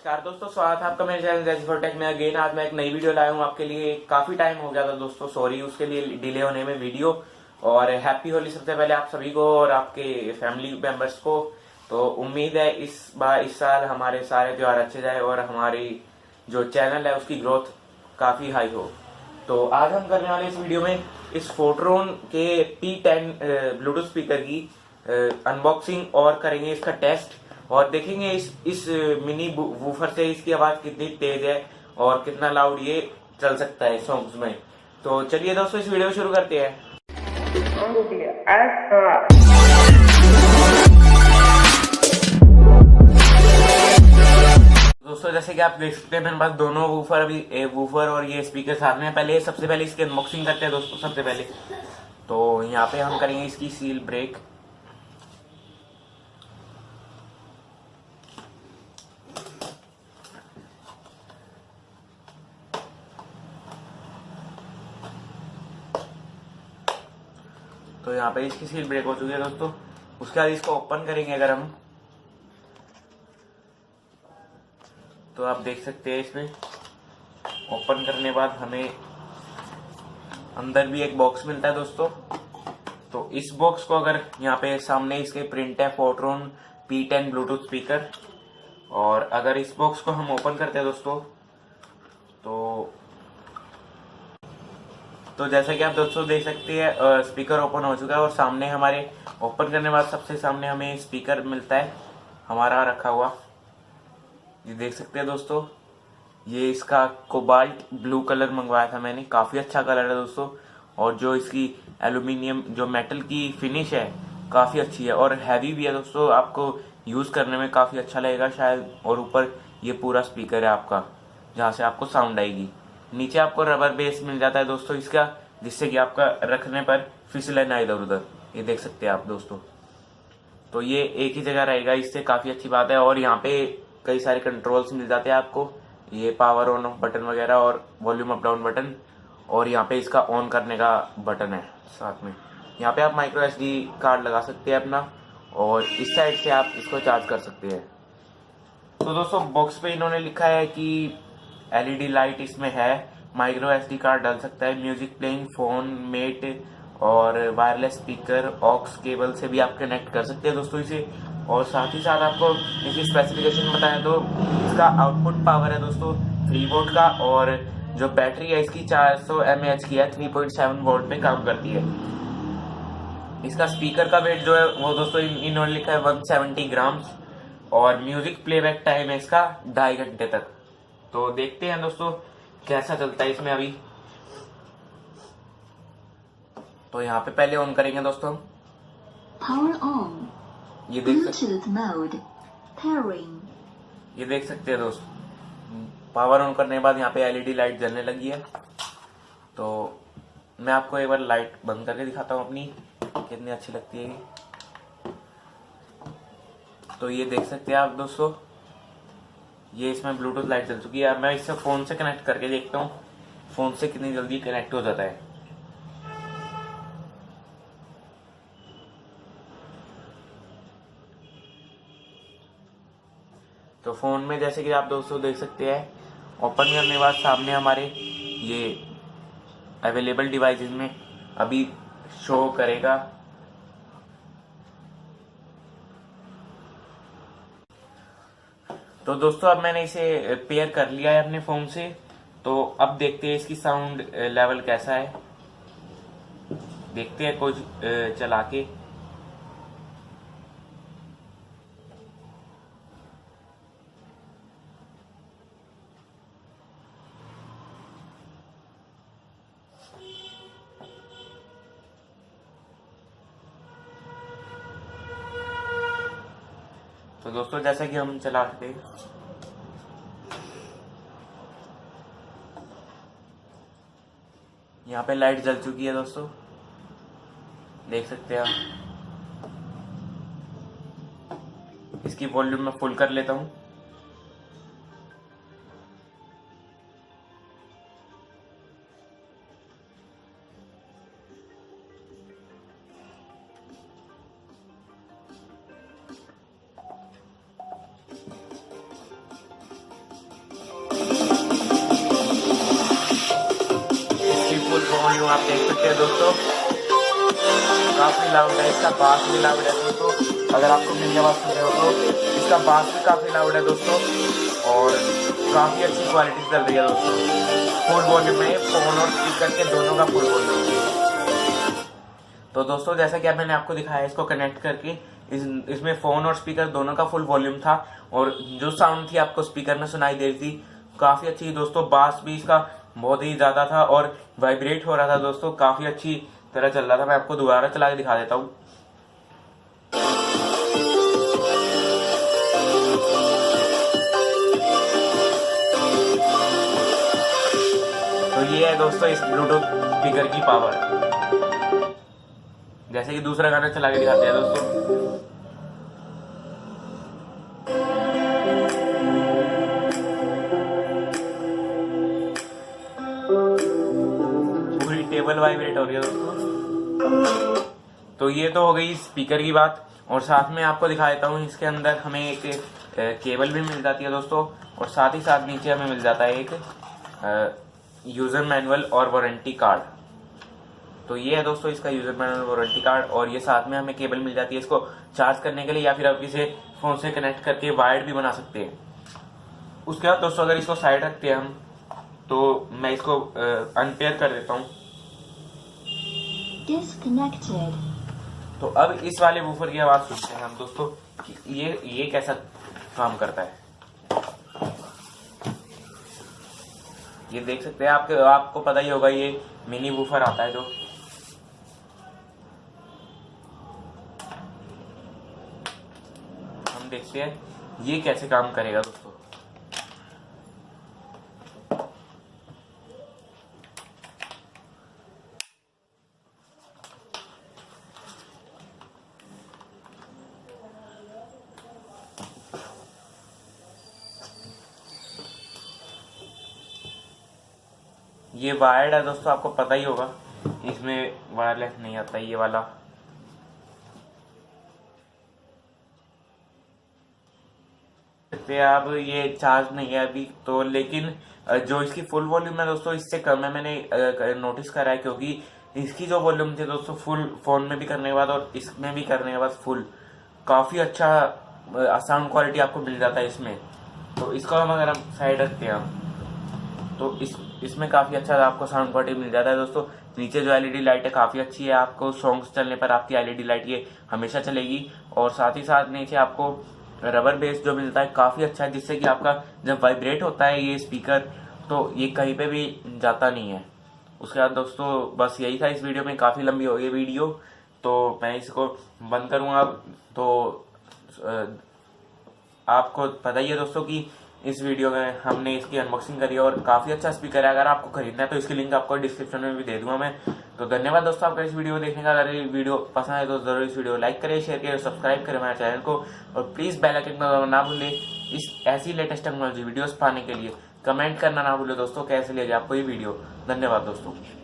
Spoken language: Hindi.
नमस्कार दोस्तों, स्वागत है आपका मेरे चैनल जैसफोटेक में अगेन। आज मैं एक नई वीडियो लाया हूँ आपके लिए। काफी टाइम हो गया था दोस्तों, सॉरी उसके लिए डिले होने में वीडियो। और हैप्पी होली सबसे पहले आप सभी को और आपके फैमिली मेंबर्स को। तो उम्मीद है इस साल हमारे सारे त्योहार अच्छे जाए और हमारी जो चैनल है उसकी ग्रोथ काफी हाई हो। तो आज हम करने वाले इस वीडियो में इस फोटोन के P10 ब्लूटूथ स्पीकर की अनबॉक्सिंग और करेंगे इसका टेस्ट और देखेंगे इस मिनी वूफर से इसकी आवाज कितनी तेज है और कितना लाउड ये चल सकता है सॉन्ग्स में। तो चलिए दोस्तों इस वीडियो को शुरू करते हैं। दोस्तों जैसे कि आप देख सकते हैं मेरे पास दोनों वूफर और ये स्पीकर साथ में। सबसे पहले इसकी अनबॉक्सिंग करते हैं दोस्तों। सबसे पहले तो यहाँ पे हम करेंगे इसकी सील ब्रेक। तो यहाँ पे इसकी सील ब्रेक हो चुकी है दोस्तों। उसके बाद इसको ओपन करेंगे अगर हम, तो आप देख सकते हैं इसमें ओपन करने बाद हमें अंदर भी एक बॉक्स मिलता है दोस्तों। तो इस बॉक्स को अगर यहाँ पे सामने इसके प्रिंट है फोटोन P10 ब्लूटूथ स्पीकर। और अगर इस बॉक्स को हम ओपन करते हैं दोस्तों तो जैसा कि आप दोस्तों देख सकते हैं स्पीकर ओपन हो चुका है और सामने हमारे ओपन करने के बाद सबसे सामने हमें स्पीकर मिलता है हमारा रखा हुआ। ये देख सकते हैं दोस्तों, ये इसका कोबाल्ट ब्लू कलर मंगवाया था मैंने। काफी अच्छा कलर है दोस्तों। और जो इसकी एल्यूमिनियम जो मेटल की फिनिश है काफी अच्छी है और हैवी भी है दोस्तों। आपको यूज करने में काफी अच्छा लगेगा शायद। और ऊपर ये पूरा स्पीकर है आपका जहाँ से आपको साउंड आएगी। नीचे आपको रबर बेस मिल जाता है दोस्तों इसका, जिससे कि आपका रखने पर फिसले ना इधर उधर। ये देख सकते हैं आप दोस्तों। तो ये एक ही जगह रहेगा, इससे काफी अच्छी बात है। और यहाँ पे कई सारे कंट्रोल्स मिल जाते हैं आपको, ये पावर ऑन ऑफ बटन वगैरह और वॉल्यूम अप डाउन बटन। और यहाँ पे इसका ऑन करने का बटन है साथ में। यहाँ पे आप माइक्रो SD कार्ड लगा सकते हैं अपना और इस साइड से आप इसको चार्ज कर सकते हैं। तो दोस्तों बॉक्स पे इन्होंने लिखा है कि LED लाइट इसमें है, माइक्रो SD कार्ड डाल सकता है, म्यूजिक प्लेइंग, फोन, मेट और वायरलेस स्पीकर, ऑक्स केबल से भी आप कनेक्ट कर सकते हैं दोस्तों इसे। और साथ ही साथ आपको इसकी स्पेसिफिकेशन बताएं तो इसका आउटपुट पावर है दोस्तों 3 वोल्ट का और जो बैटरी है इसकी 400 mAh की है, 3.7 वोल्ट में काम करती है। इसका स्पीकर का वेट जो है वो दोस्तों इन्होंने लिखा है 170 ग्राम्स और म्यूजिक प्लेबैक टाइम है इसका 2.5 घंटे तक। तो देखते हैं दोस्तों कैसा चलता है इसमें अभी। तो यहाँ पे पहले ऑन करेंगे दोस्तों। Power on. ये देख Bluetooth mode. Pairing. ये देख सकते हैं दोस्त, पावर ऑन करने के बाद यहाँ पे LED लाइट जलने लगी है। तो मैं आपको एक बार लाइट बंद करके दिखाता हूँ अपनी, कितनी अच्छी लगती है। तो ये देख सकते हैं आप दोस्तों, ये इसमें ब्लूटूथ लाइट चल चुकी है। मैं इससे फोन से कनेक्ट करके देखता हूँ फोन से कितनी जल्दी कनेक्ट हो जाता है। तो फोन में जैसे कि आप दोस्तों देख सकते हैं ओपन करने के बाद सामने हमारे ये अवेलेबल डिवाइसेस में अभी शो करेगा। तो दोस्तों अब मैंने इसे पेयर कर लिया है अपने फोन से। तो अब देखते हैं इसकी साउंड लेवल कैसा है, देखते हैं कुछ चला के। तो दोस्तों जैसा कि हम चलाते हैं, यहाँ पे लाइट जल चुकी है दोस्तों, देख सकते हैं आप। इसकी वॉल्यूम मैं फुल कर लेता हूँ। वॉल्यूम आप देख सकते हैं दोस्तों, काफी लाउड है। इसका बास भी लाउड है दोस्तों, अगर आपको मेरी आवाज सुन रहे हो तो इसका बास भी काफी लाउड है दोस्तों, और काफी अच्छी क्वालिटी चल रही है दोस्तों। फुल वॉल्यूम में फोन और स्पीकर के दोनों का फुल वॉल्यूम। तो दोस्तों जैसा कि मैंने आपको दिखाया इसको कनेक्ट करके, इसमें फोन और स्पीकर दोनों का फुल वॉल्यूम था, और जो साउंड थी आपको स्पीकर में सुनाई दे रही थी काफी अच्छी दोस्तों। बास भी इसका बहुत ही ज्यादा था और वाइब्रेट हो रहा था दोस्तों, काफी अच्छी तरह चल रहा था। मैं आपको दोबारा चला के दिखा देता हूँ। तो ये है दोस्तों इस ब्लूटूथ स्पीकर की पावर। जैसे कि दूसरा गाना चला के दिखाते हैं दोस्तों। पूरी टेबल वाइब्रेट हो रही है दोस्तों। तो ये तो हो गई स्पीकर की बात, और साथ में आपको दिखा देता हूँ इसके अंदर हमें एक केबल भी मिल जाती है दोस्तों, और साथ ही साथ नीचे हमें मिल जाता है एक यूजर मैनुअल और वारंटी कार्ड। तो ये है दोस्तों इसका यूजर मैनुअल वारंटी कार्ड, और ये साथ में हमें केबल मिल जाती है इसको चार्ज करने के लिए, या फिर आप इसे फोन से कनेक्ट करके वायर्ड भी बना सकते हैं। उसके बाद दोस्तों अगर इसको साइड रखते हैं हम, तो मैं इसको अनपेयर कर देता हूँ। Disconnected. तो अब इस वाले वूफर की आवाज सुनते हैं हम दोस्तों कि ये कैसा काम करता है। ये देख सकते हैं, आपको पता ही होगा ये मिनी वूफर आता है जो। हम देखते हैं ये कैसे काम करेगा दोस्तों। ये वायर्ड है दोस्तों, आपको पता ही होगा, इसमें वायरलेस नहीं आता ये वाला। आप ये चार्ज नहीं है अभी तो, लेकिन जो इसकी फुल वॉल्यूम है दोस्तों इससे कम है, मैंने नोटिस करा है, क्योंकि इसकी जो वॉल्यूम थी दोस्तों फुल फोन में भी करने के बाद और इसमें भी करने के बाद फुल, काफी अच्छा साउंड क्वालिटी आपको मिल जाता है इसमें। तो इसको अगर हम साइड रखते हैं तो इसमें काफी अच्छा आपको साउंड क्वालिटी मिल जाता है दोस्तों। नीचे जो एलईडी लाइट है काफी अच्छी है, आपको सॉन्ग्स चलने पर आपकी एलईडी लाइट ये हमेशा चलेगी, और साथ ही साथ नीचे आपको रबर बेस जो मिलता है काफी अच्छा है, जिससे कि आपका जब वाइब्रेट होता है ये स्पीकर तो ये कहीं पे भी जाता नहीं है। उसके बाद दोस्तों बस यही था इस वीडियो में, काफी लंबी हो गई वीडियो, तो मैं इसको बंद करूंगा। तो आपको पता ही है दोस्तों कि इस वीडियो में हमने इसकी अनबॉक्सिंग करी है, और काफी अच्छा स्पीकर है। अगर आपको खरीदना है तो इसकी लिंक आपको डिस्क्रिप्शन में भी दे दूंगा मैं। तो धन्यवाद दोस्तों आपका इस वीडियो को देखने का। अगर ये वीडियो पसंद है तो जरूर इस वीडियो को लाइक करें, शेयर करें, सब्सक्राइब करें हमारे चैनल को, और प्लीज बेल आइकन दबाना ना भूलें इस ऐसी लेटेस्ट टेक्नोलॉजी वीडियोस पाने के लिए। कमेंट करना ना भूलें दोस्तों कैसे लगे आपको ये वीडियो। धन्यवाद दोस्तों।